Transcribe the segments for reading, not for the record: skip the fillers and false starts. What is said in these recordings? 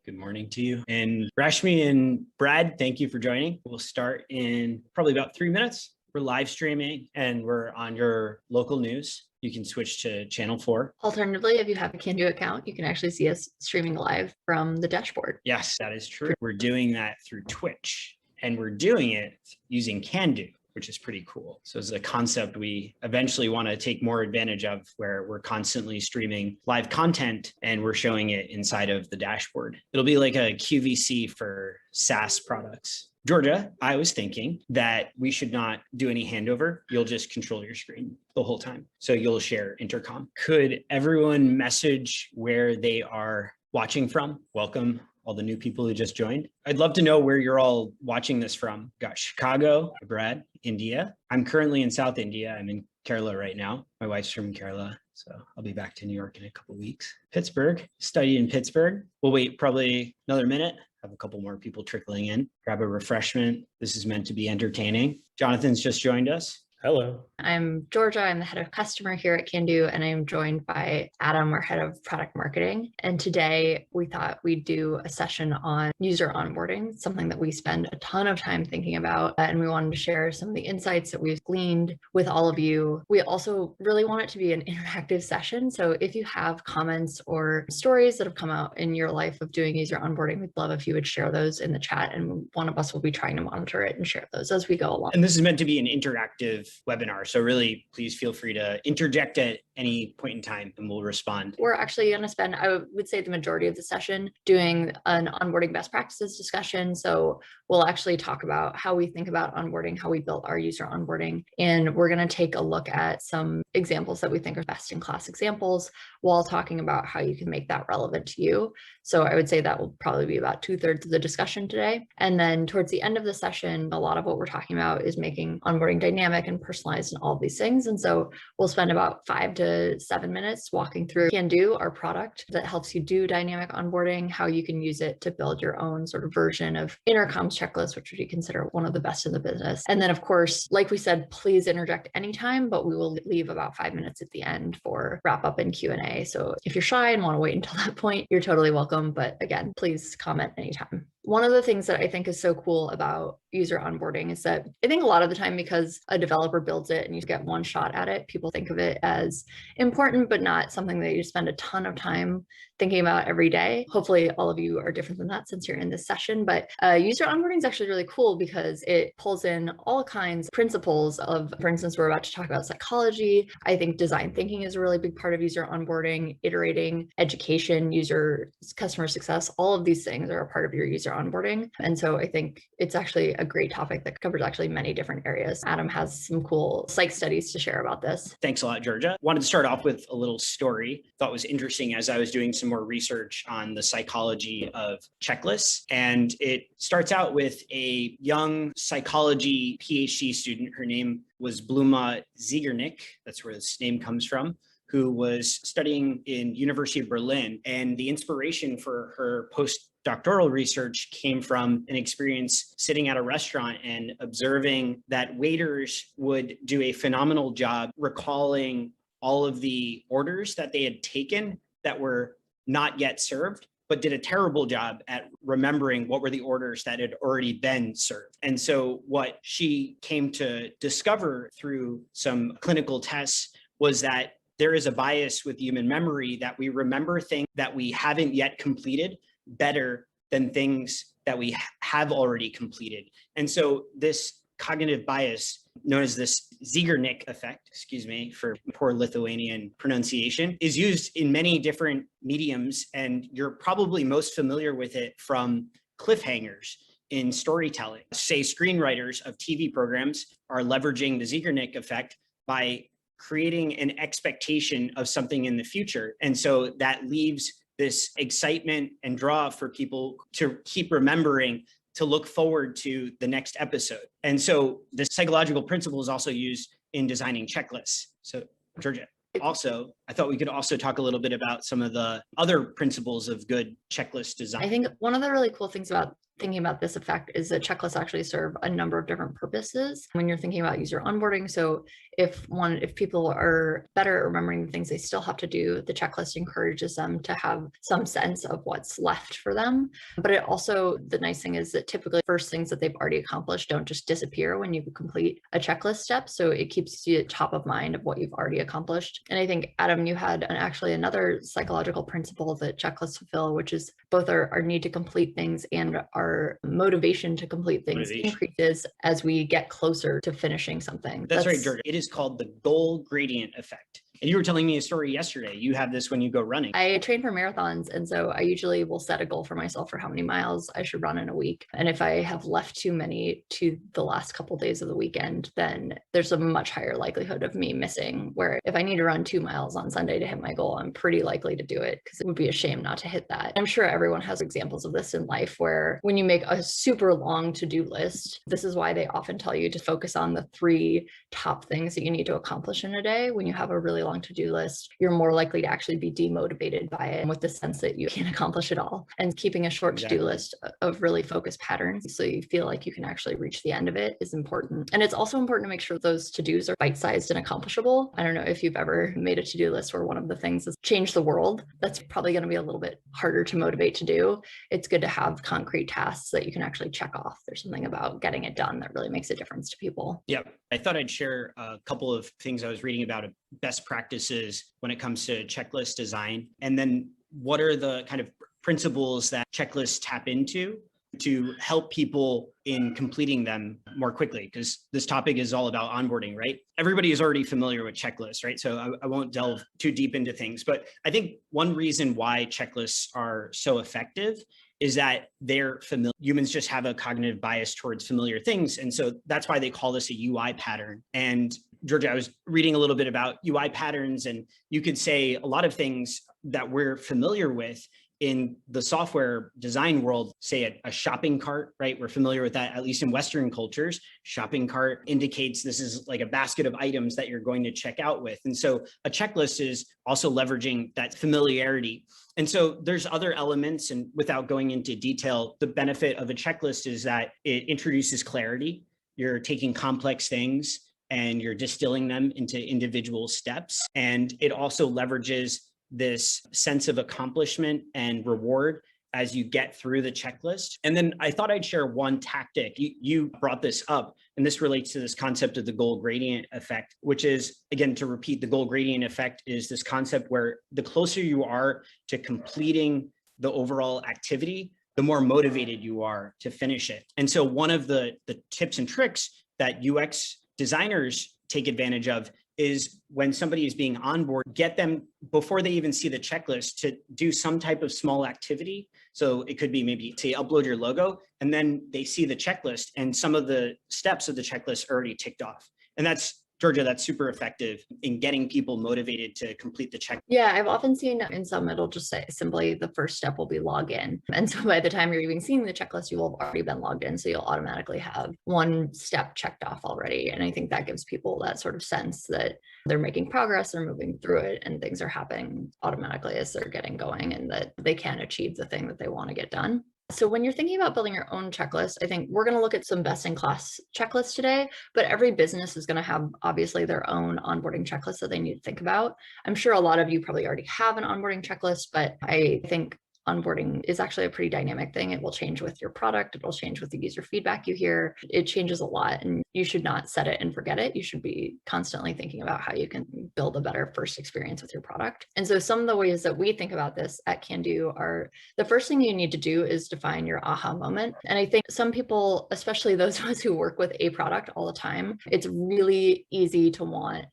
Good morning to you. And Rashmi and Brad, thank you for joining. We'll start in probably about 3 minutes. We're live streaming and we're on your local news. You can switch to channel 4. Alternatively, if you have a Candu account, you can actually see us streaming live from the dashboard. Yes, that is true. We're doing that through Twitch and we're doing it using Candu, which is pretty cool. So it's a concept we eventually want to take more advantage of, where we're constantly streaming live content and we're showing it inside of the dashboard. It'll be like a QVC for SaaS products. Georgia, I was thinking that we should not do any handover. You'll just control your screen the whole time. So you'll share intercom. Could everyone message where they are watching from? Welcome all the new people who just joined. I'd love to know where you're all watching this from. Got Chicago, Brad, India. I'm currently in South India. I'm in Kerala right now. My wife's from Kerala, so I'll be back to New York in a couple of weeks. Pittsburgh, study in Pittsburgh. We'll wait probably another minute. Have a couple more people trickling in. Grab a refreshment. This is meant to be entertaining. Jonathan's just joined us. Hello. I'm Georgia. I'm the head of customer here at Candu, and I'm joined by Adam, our head of product marketing. And today we thought we'd do a session on user onboarding, something that we spend a ton of time thinking about. And we wanted to share some of the insights that we've gleaned with all of you. We also really want it to be an interactive session. So if you have comments or stories that have come out in your life of doing user onboarding, we'd love if you would share those in the chat. And one of us will be trying to monitor it and share those as we go along. And this is meant to be an interactive webinar. So really, please feel free to interject at any point in time and we'll respond. We're actually going to spend, I would say, the majority of the session doing an onboarding best practices discussion. So we'll actually talk about how we think about onboarding, how we built our user onboarding. And we're going to take a look at some examples that we think are best in class examples while talking about how you can make that relevant to you. So I would say that will probably be about 2/3 of the discussion today. And then towards the end of the session, a lot of what we're talking about is making onboarding dynamic and personalized and all of these things. And so we'll spend about 5 to 7 minutes walking through Candu, our product that helps you do dynamic onboarding, how you can use it to build your own sort of version of Intercom's checklist, which we consider one of the best in the business. And then, of course, like we said, please interject anytime, but we will leave about 5 minutes at the end for wrap up and Q&A. So if you're shy and want to wait until that point, you're totally welcome. But again, please comment anytime. One of the things that I think is so cool about user onboarding is that I think a lot of the time, because a developer builds it and you get one shot at it, people think of it as important, but not something that you spend a ton of time thinking about every day. Hopefully all of you are different than that since you're in this session, but user onboarding is actually really cool because it pulls in all kinds of principles of, for instance, we're about to talk about psychology. I think design thinking is a really big part of user onboarding, iterating, education, user customer success, all of these things are a part of your user onboarding. And so I think it's actually a great topic that covers actually many different areas. Adam has some cool psych studies to share about this. Thanks a lot, Georgia. Wanted to start off with a little story. Thought was interesting as I was doing some more research on the psychology of checklists. And it starts out with a young psychology PhD student. Her name was Bluma Ziegernick. That's where this name comes from, who was studying in University of Berlin. And the inspiration for her postdoctoral research came from an experience sitting at a restaurant and observing that waiters would do a phenomenal job recalling all of the orders that they had taken that were not yet served, but did a terrible job at remembering what were the orders that had already been served. And so what she came to discover through some clinical tests was that there is a bias with human memory that we remember things that we haven't yet completed better than things that we have already completed. And so this cognitive bias, known as this Ziegernick effect, excuse me for poor Lithuanian pronunciation, is used in many different mediums. And you're probably most familiar with it from cliffhangers in storytelling. Say screenwriters of TV programs are leveraging the Ziegernick effect by creating an expectation of something in the future. And so that leaves this excitement and draw for people to keep remembering to look forward to the next episode. And so the psychological principle is also used in designing checklists. So Georgia, also, I thought we could also talk a little bit about some of the other principles of good checklist design. I think one of the really cool things about thinking about this effect is that checklists actually serve a number of different purposes when you're thinking about user onboarding. So if people are better at remembering the things they still have to do, the checklist encourages them to have some sense of what's left for them. But it also, the nice thing is that typically first things that they've already accomplished don't just disappear when you complete a checklist step. So it keeps you top of mind of what you've already accomplished. And I think, Adam, you had actually another psychological principle that checklists fulfill, which is both our need to complete things and our motivation to complete things increases as we get closer to finishing something. That's right, Georgia. It is called the goal gradient effect. And you were telling me a story yesterday. You have this when you go running. I train for marathons. And so I usually will set a goal for myself for how many miles I should run in a week. And if I have left too many to the last couple of days of the weekend, then there's a much higher likelihood of me missing. Where if I need to run 2 miles on Sunday to hit my goal, I'm pretty likely to do it because it would be a shame not to hit that. I'm sure everyone has examples of this in life where when you make a super long to-do list, this is why they often tell you to focus on the 3 top things that you need to accomplish in a day. When you have a really long to-do list, you're more likely to actually be demotivated by it with the sense that you can't accomplish it all. And keeping a short to-do list of really focused patterns so you feel like you can actually reach the end of it is important. And it's also important to make sure those to-dos are bite-sized and accomplishable. I don't know if you've ever made a to-do list where one of the things is change the world. That's probably going to be a little bit harder to motivate to do. It's good to have concrete tasks that you can actually check off. There's something about getting it done that really makes a difference to people. Yep. I thought I'd share a couple of things I was reading about best practices when it comes to checklist design. And then what are the kind of principles that checklists tap into to help people in completing them more quickly? Because this topic is all about onboarding, right? Everybody is already familiar with checklists, right? So I won't delve too deep into things, but I think one reason why checklists are so effective is that they're familiar. Humans just have a cognitive bias towards familiar things. And so that's why they call this a UI pattern. And Georgia, I was reading a little bit about UI patterns, and you could say a lot of things that we're familiar with in the software design world, say a shopping cart, right? We're familiar with that, at least in Western cultures. Shopping cart indicates this is like a basket of items that you're going to check out with. And so a checklist is also leveraging that familiarity. And so there's other elements, and without going into detail, the benefit of a checklist is that it introduces clarity. You're taking complex things and you're distilling them into individual steps. And it also leverages this sense of accomplishment and reward as you get through the checklist. And then I thought I'd share one tactic. You brought this up, and this relates to this concept of the goal gradient effect, which is, again, to repeat, the goal gradient effect is this concept where the closer you are to completing the overall activity, the more motivated you are to finish it. And so one of the tips and tricks that UX designers take advantage of is when somebody is being onboard, get them before they even see the checklist to do some type of small activity. So it could be maybe say upload your logo, and then they see the checklist and some of the steps of the checklist are already ticked off. And that's, Georgia, that's super effective in getting people motivated to complete the checklist. Yeah, I've often seen in some, it'll just say simply the first step will be log in. And so by the time you're even seeing the checklist, you will have already been logged in. So you'll automatically have one step checked off already. And I think that gives people that sort of sense that they're making progress, they're moving through it, and things are happening automatically as they're getting going, and that they can achieve the thing that they want to get done. So when you're thinking about building your own checklist, I think we're going to look at some best-in-class checklists today, but every business is going to have obviously their own onboarding checklist that they need to think about. I'm sure a lot of you probably already have an onboarding checklist, but I think onboarding is actually a pretty dynamic thing. It will change with your product. It will change with the user feedback you hear. It changes a lot, and you should not set it and forget it. You should be constantly thinking about how you can build a better first experience with your product. And so some of the ways that we think about this at Candu are, the first thing you need to do is define your aha moment. And I think some people, especially those of us who work with a product all the time, it's really easy to want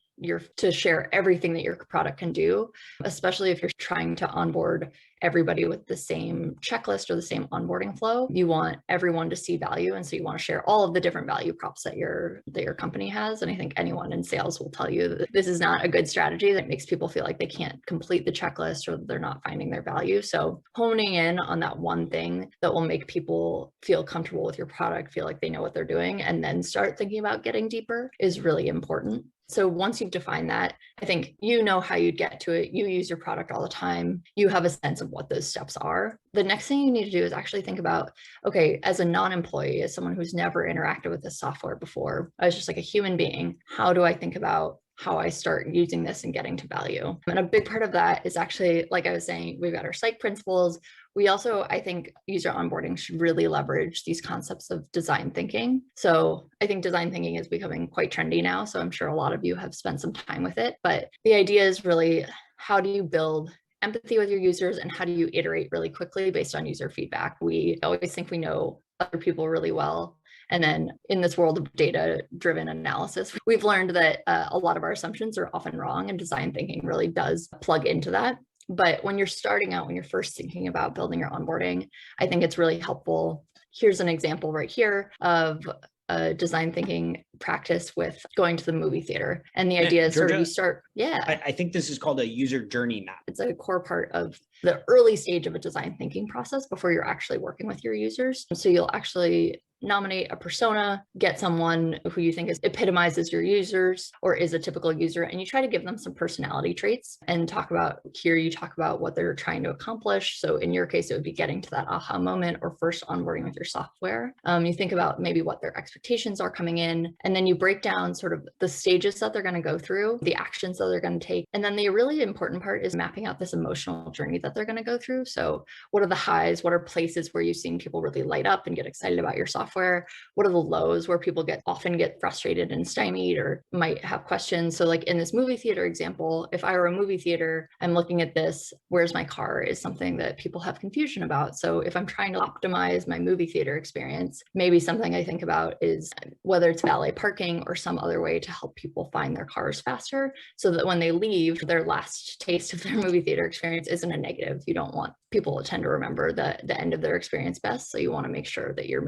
to share everything that your product can do, especially if you're trying to onboard everybody with the same checklist or the same onboarding flow. You want everyone to see value. And so you want to share all of the different value props that your company has. And I think anyone in sales will tell you that this is not a good strategy that makes people feel like they can't complete the checklist or they're not finding their value. So honing in on that one thing that will make people feel comfortable with your product, feel like they know what they're doing, and then start thinking about getting deeper is really important. So once you've defined that, I think you know how you'd get to it. You use your product all the time. You have a sense of of what those steps are. The next thing you need to do is actually think about, okay, as a non-employee, as someone who's never interacted with this software before, I was just like a human being, how do I think about how I start using this and getting to value? And a big part of that is actually, like I was saying, we've got our psych principles. We also, I think user onboarding should really leverage these concepts of design thinking. So I think design thinking is becoming quite trendy now. So I'm sure a lot of you have spent some time with it, but the idea is really, how do you build empathy with your users and how do you iterate really quickly based on user feedback? We always think we know other people really well. And then in this world of data-driven analysis, we've learned that a lot of our assumptions are often wrong, and design thinking really does plug into that. But when you're starting out, when you're first thinking about building your onboarding, I think it's really helpful. Here's an example right here of a design thinking practice with going to the movie theater. And the idea is Georgia, sort of you start, I think this is called a user journey map. It's a core part of the early stage of a design thinking process before you're actually working with your users. So you'll actually nominate a persona, get someone who you think epitomizes your users or is a typical user, and you try to give them some personality traits and talk about what they're trying to accomplish. So in your case, it would be getting to that aha moment or first onboarding with your software. You think about maybe what their expectations are coming in, and then you break down sort of the stages that they're going to go through, the actions that they're going to take. And then the really important part is mapping out this emotional journey that they're going to go through. So what are the highs? What are places where you've seen people really light up and get excited about your software? What are the lows where people often get frustrated and stymied or might have questions? So like in this movie theater example, if I were a movie theater, I'm looking at this, where's my car is something that people have confusion about. So if I'm trying to optimize my movie theater experience, maybe something I think about is whether it's valet parking or some other way to help people find their cars faster so that when they leave, their last taste of their movie theater experience isn't a negative. You don't want people to tend to remember the end of their experience best. So you want to make sure that you're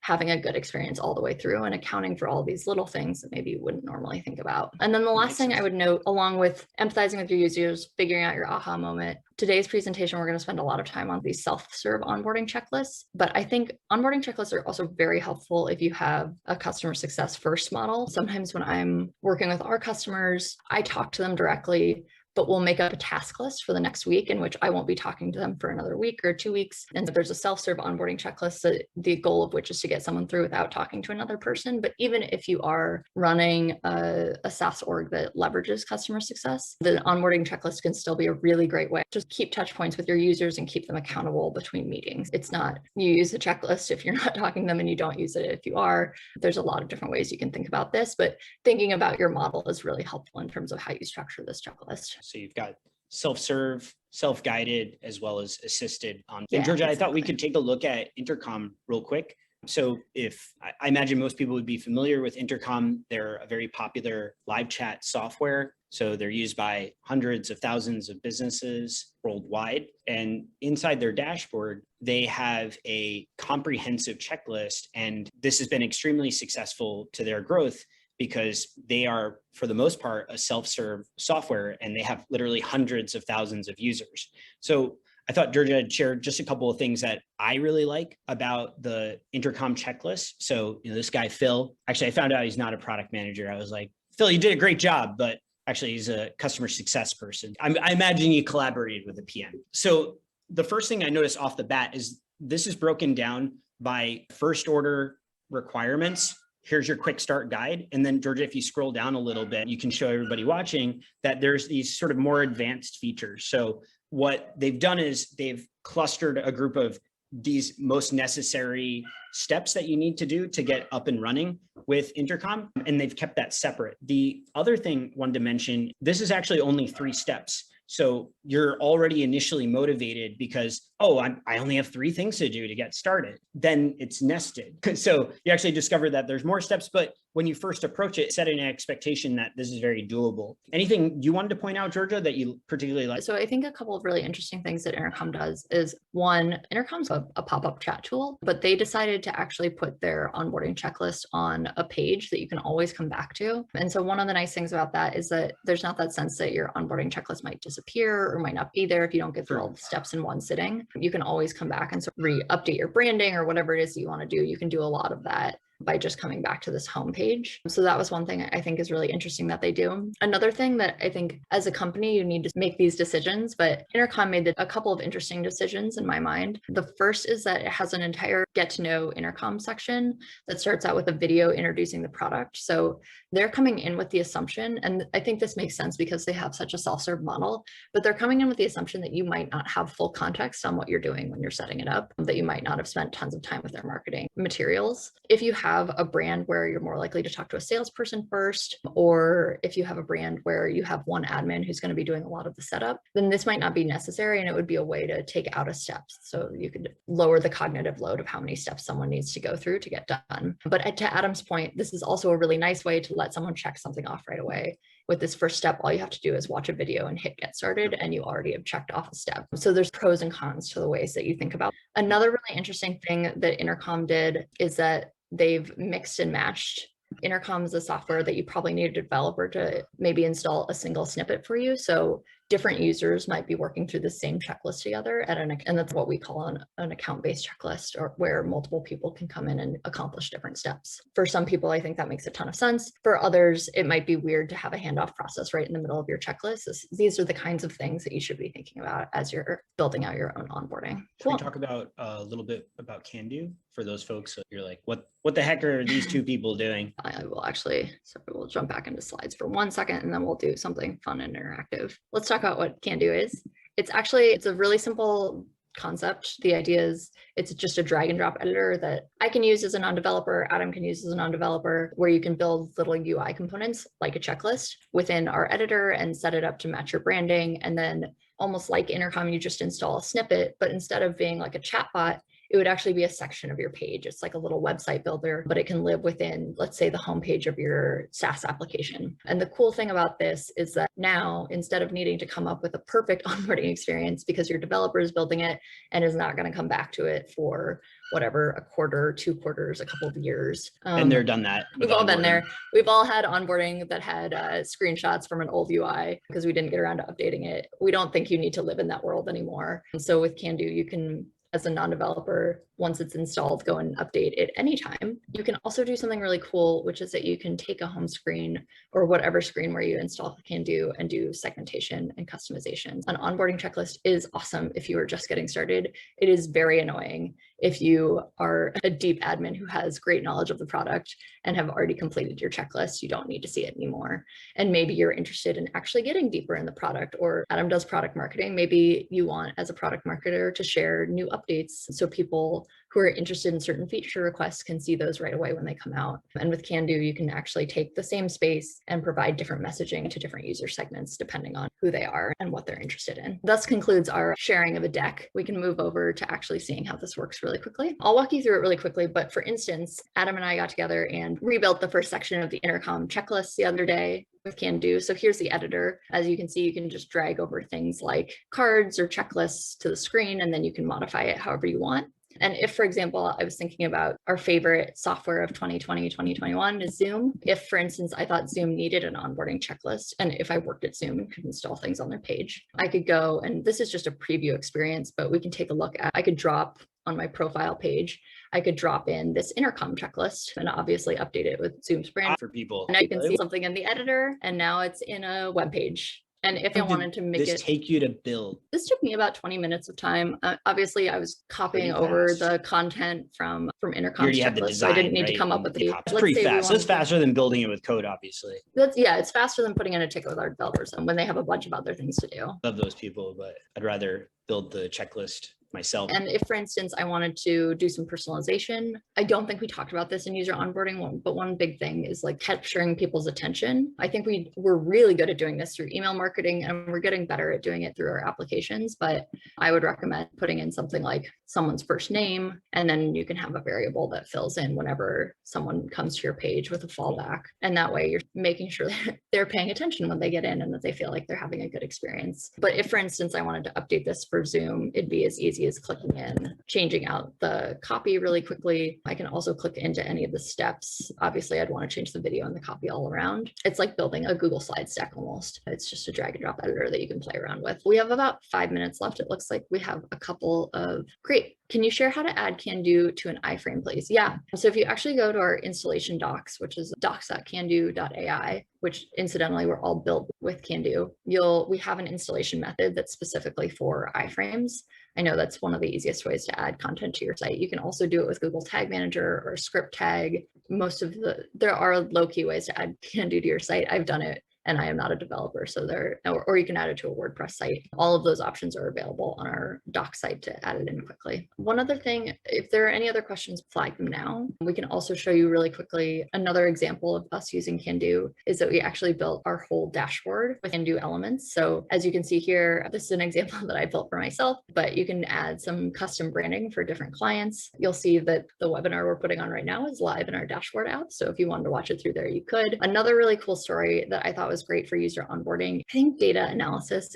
having a good experience all the way through and accounting for all these little things that maybe you wouldn't normally think about. And then the last thing I would note, along with empathizing with your users, figuring out your aha moment, today's presentation, we're going to spend a lot of time on these self-serve onboarding checklists. But I think onboarding checklists are also very helpful if you have a customer success first model. Sometimes when I'm working with our customers, I talk to them directly, but we'll make up a task list for the next week in which I won't be talking to them for another week or 2 weeks. And there's a self-serve onboarding checklist, the goal of which is to get someone through without talking to another person. But even if you are running a SaaS org that leverages customer success, the onboarding checklist can still be a really great way. Just keep touch points with your users and keep them accountable between meetings. It's not you use a checklist if you're not talking to them and you don't use it if you are. There's a lot of different ways you can think about this, but thinking about your model is really helpful in terms of how you structure this checklist. So you've got self-serve, self-guided, as well as assisted. Yeah, and Georgia, exactly. I thought we could take a look at Intercom real quick. So if I imagine most people would be familiar with Intercom, they're a very popular live chat software. So they're used by hundreds of thousands of businesses worldwide. And inside their dashboard, they have a comprehensive checklist. And this has been extremely successful to their growth because they are, for the most part, a self-serve software, and they have literally hundreds of thousands of users. So I thought Georgia had shared just a couple of things that I really like about the Intercom checklist. So, this guy, Phil, actually, I found out he's not a product manager. I was like, Phil, you did a great job, but actually he's a customer success person. I imagine you collaborated with a PM. So the first thing I noticed off the bat is this is broken down by first order requirements. Here's your quick start guide. And then Georgia, if you scroll down a little bit, you can show everybody watching that there's these sort of more advanced features. So what they've done is they've clustered a group of these most necessary steps that you need to do to get up and running with Intercom, and they've kept that separate. The other thing I wanted to mention, this is actually only 3 steps. So you're already initially motivated because, I only have 3 things to do to get started. Then it's nested. So you actually discover that there's more steps, but when you first approach it, set an expectation that this is very doable. Anything you wanted to point out, Georgia, that you particularly like? So I think a couple of really interesting things that Intercom does is, one, Intercom's a pop-up chat tool, but they decided to actually put their onboarding checklist on a page that you can always come back to. And so one of the nice things about that is that there's not that sense that your onboarding checklist might disappear or might not be there if you don't get through all the steps in one sitting. You can always come back and sort of update your branding or whatever it is that you want to do. You can do a lot of that by just coming back to this homepage. So that was one thing I think is really interesting that they do. Another thing that I think as a company, you need to make these decisions, but Intercom made a couple of interesting decisions in my mind. The first is that it has an entire get to know Intercom section that starts out with a video introducing the product. So they're coming in with the assumption, and I think this makes sense because they have such a self-serve model, but they're coming in with the assumption that you might not have full context on what you're doing when you're setting it up, that you might not have spent tons of time with their marketing materials. If you have a brand where you're more likely to talk to a salesperson first, or if you have a brand where you have one admin who's going to be doing a lot of the setup, then this might not be necessary, and it would be a way to take out a step. So you could lower the cognitive load of how many steps someone needs to go through to get done. But to Adam's point, this is also a really nice way to let someone check something off right away. With this first step, all you have to do is watch a video and hit get started, and you already have checked off a step. So there's pros and cons to the ways that you think about. Another really interesting thing that Intercom did is that they've mixed and matched. Intercom is a software that you probably need a developer to maybe install a single snippet for you. So different users might be working through the same checklist together and that's what we call an account-based checklist, or where multiple people can come in and accomplish different steps. For some people, I think that makes a ton of sense. For others, it might be weird to have a handoff process right in the middle of your checklist. These are the kinds of things that you should be thinking about as you're building out your own onboarding. Can we talk about a little bit about Candu for those folks? You're like, what the heck are these two people doing? I will actually, so we'll jump back into slides for 1 second, and then we'll do something fun and interactive. Let's talk about what Candu is. It's a really simple concept. The idea is it's just a drag and drop editor that I can use as a non-developer, Adam can use as a non-developer, where you can build little UI components like a checklist within our editor and set it up to match your branding. And then almost like Intercom, you just install a snippet, but instead of being like a chatbot, it would actually be a section of your page. It's like a little website builder, but it can live within, let's say, the homepage of your SaaS application. And the cool thing about this is that now, instead of needing to come up with a perfect onboarding experience because your developer is building it and is not going to come back to it for whatever, a quarter, 2 quarters, a couple of years. And they're done that. We've all been there. We've all had onboarding that had screenshots from an old UI because we didn't get around to updating it. We don't think you need to live in that world anymore. And so with Candu, you can, as a non-developer, once it's installed, go and update it anytime. You can also do something really cool, which is that you can take a home screen or whatever screen where you install Candu and do segmentation and customization. An onboarding checklist is awesome if you are just getting started. It is very annoying if you are a deep admin who has great knowledge of the product and have already completed your checklist. You don't need to see it anymore. And maybe you're interested in actually getting deeper in the product, or Adam does product marketing. Maybe you want, as a product marketer, to share new updates so people who are interested in certain feature requests can see those right away when they come out. And with Candu, you can actually take the same space and provide different messaging to different user segments depending on who they are and what they're interested in. Thus concludes our sharing of a deck. We can move over to actually seeing how this works really quickly. I'll walk you through it really quickly, but for instance, Adam and I got together and rebuilt the first section of the Intercom checklist the other day with Candu. So here's the editor. As you can see, you can just drag over things like cards or checklists to the screen, and then you can modify it however you want. And if, for example, I was thinking about our favorite software of 2020, 2021 is Zoom. If, for instance, I thought Zoom needed an onboarding checklist, and if I worked at Zoom and could install things on their page, I could go, and this is just a preview experience, but we can take a look at, I could drop on my profile page, I could drop in this Intercom checklist and obviously update it with Zoom's brand for people. Now you can see something in the editor, and now it's in a web page. And if I wanted to make this take you to build? This took me about 20 minutes of time. Obviously, I was copying over the content from Intercom's checklist, so I didn't need to come up with the. It's pretty fast. It's faster than building it with code, obviously. It's faster than putting in a ticket with our developers and when they have a bunch of other things to do. Love those people, but I'd rather build the checklist myself. And if, for instance, I wanted to do some personalization, I don't think we talked about this in user onboarding, but one big thing is like capturing people's attention. I think we're really good at doing this through email marketing, and we're getting better at doing it through our applications. But I would recommend putting in something like someone's first name, and then you can have a variable that fills in whenever someone comes to your page with a fallback. And that way you're making sure that they're paying attention when they get in and that they feel like they're having a good experience. But if, for instance, I wanted to update this for Zoom, it'd be as easy is clicking in, changing out the copy really quickly. I can also click into any of the steps. Obviously, I'd want to change the video and the copy all around. It's like building a Google Slide stack almost. It's just a drag and drop editor that you can play around with. We have about 5 minutes left. It looks like we have a couple of, great. Can you share how to add Candu to an iframe, please? Yeah. So if you actually go to our installation docs, which is docs.candu.ai, which incidentally, we're all built with Candu, we have an installation method that's specifically for iframes. I know that's one of the easiest ways to add content to your site. You can also do it with Google Tag Manager or Script Tag. There are low-key ways to add Candu to your site. I've done it, and I am not a developer, so or you can add it to a WordPress site. All of those options are available on our doc site to add it in quickly. One other thing, if there are any other questions, flag them now. We can also show you really quickly another example of us using Candu is that we actually built our whole dashboard with Candu elements. So as you can see here, this is an example that I built for myself, but you can add some custom branding for different clients. You'll see that the webinar we're putting on right now is live in our dashboard app. So if you wanted to watch it through there, you could. Another really cool story that I thought was great for user onboarding. I think data analysis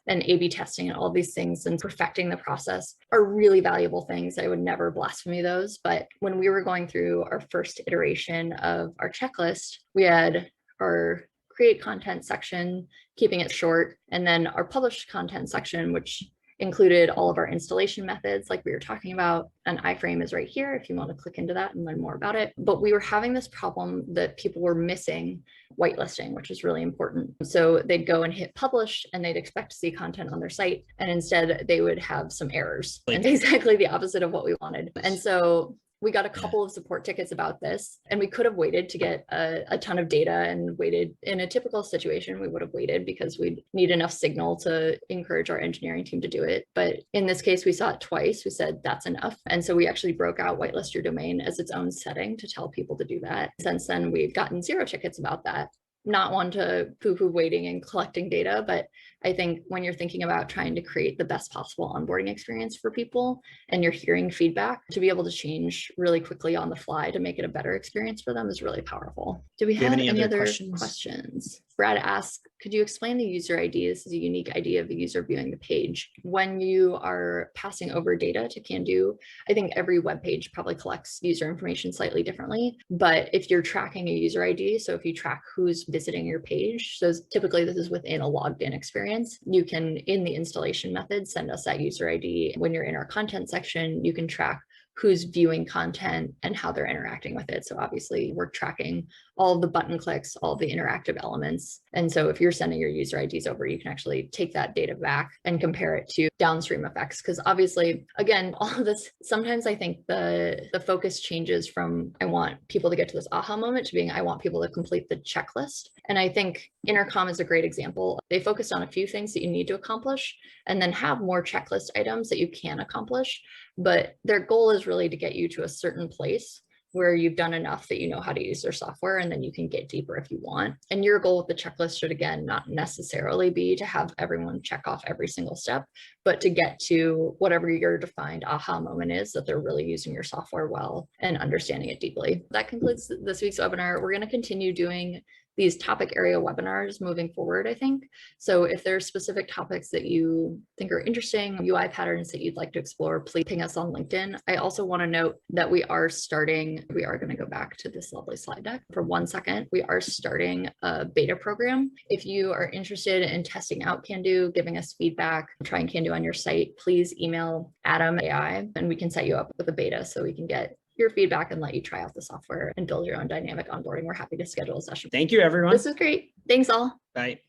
and A/B testing and all these things and perfecting the process are really valuable things. I would never blaspheme those. But when we were going through our first iteration of our checklist, we had our create content section, keeping it short, and then our publish content section, which included all of our installation methods like we were talking about. An iframe is right here if you want to click into that and learn more about it. But we were having this problem that people were missing whitelisting, which is really important. So they'd go and hit publish and they'd expect to see content on their site. And instead they would have some errors and exactly the opposite of what we wanted. And so we got a couple of support tickets about this, and we could have waited to get a ton of data and waited. In a typical situation, we would have waited because we'd need enough signal to encourage our engineering team to do it. But in this case, we saw it twice. We said that's enough. And so we actually broke out whitelist your domain as its own setting to tell people to do that. Since then, we've gotten 0 tickets about that. Not one to poo-poo waiting and collecting data, but I think when you're thinking about trying to create the best possible onboarding experience for people and you're hearing feedback, to be able to change really quickly on the fly to make it a better experience for them is really powerful. Do we have any other questions? Brad asks, could you explain the user ID? This is a unique ID of the user viewing the page. When you are passing over data to Candu, I think every web page probably collects user information slightly differently. But if you're tracking a user ID, so if you track who's visiting your page, so typically this is within a logged in experience, you can, in the installation method, send us that user ID. When you're in our content section, you can track who's viewing content and how they're interacting with it. So obviously we're tracking all of the button clicks, all of the interactive elements. And so if you're sending your user IDs over, you can actually take that data back and compare it to downstream effects. Because obviously, again, all of this, sometimes I think the focus changes from I want people to get to this aha moment to being I want people to complete the checklist. And I think Intercom is a great example. They focused on a few things that you need to accomplish and then have more checklist items that you can accomplish. But their goal is really to get you to a certain place where you've done enough that you know how to use their software, and then you can get deeper if you want. And your goal with the checklist should, again, not necessarily be to have everyone check off every single step, but to get to whatever your defined aha moment is, that they're really using your software well and understanding it deeply. That concludes this week's webinar. We're going to continue doing these topic area webinars moving forward, I think. So if there's specific topics that you think are interesting, UI patterns that you'd like to explore, please ping us on LinkedIn. I also want to note that we are going to go back to this lovely slide deck for 1 second. We are starting a beta program. If you are interested in testing out Candu, giving us feedback, trying Candu on your site, please email Adam AI and we can set you up with a beta so we can get your feedback and let you try out the software and build your own dynamic onboarding. We're happy to schedule a session. Thank you, everyone. This is great. Thanks all. Bye.